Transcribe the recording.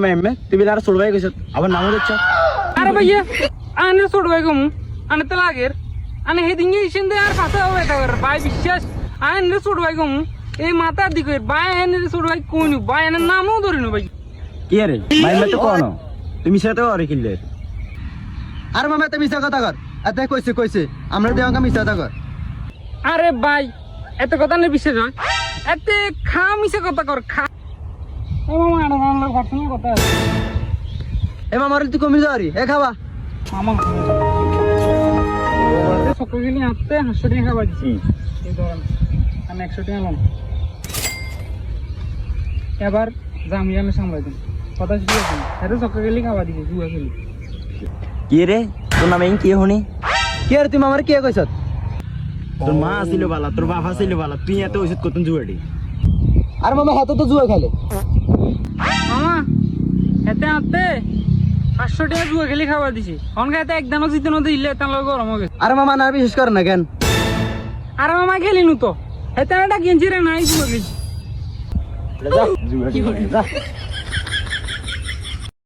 মেম্মে তুমি তার ছোট ভাই কইছ আবার নামও দিচ্ছ। আরে ভাইয়া আনে ছোট ভাই কমু আনে তো লাগের আনে হেদিন ইসেন দে আর ফাটা হবে তো ভাই বিশ্বাস আনে ছোট ভাই কমু এই মাথা দিকে ভাই আনে ছোট ভাই কোন ভাই আনে নামও ধরিনো ভাই কি রে মাইমে তো কোন তুমি সাথে আরে কিনলে আর মামা তো মিছা কথা কর এত কইছে আমরা দেওয়া মিছা কথা কর। আরে ভাই এত কথা নেই বিশ্বাস হয় এতে খা মিশে কথা কর খা ও মামা আরে মামলা ঘটনা কথা আছে এ মামার তুই কমি যাওয়ারি এ খাবা মামা সকাল গেলে আসতে 100 টাকা খাবার দিচ্ছি এই ধরেন আমি 100 টাকা নিলাম এবার জামি আমি সামলাই দিন কথা শুরু আছে এত সকাল গেলে খাবার দিচ্ছি জুয়া খেলি কি রে তোর নামে কি হনি কি আর তুই মামার কি কইছ? তোর মা ছিল বালা তোর বাবা ছিল বালা তুই এত ওষুধ কতন জুয়াড়ি আর মামা হাতে তো জুয়া খেলে। মামা এতে আতে 500 টাকা জুয়া খেলি খাবার দিছি অনকে এতে একদানও জিতেনো দিলে তার লগে গরম হয়ে গেছে আর মামা না বিশেষ করে না কেন? আরে মামা খেলি নু তো এতে একটা গেঞ্জি রে নাই জুয়া খেলি যা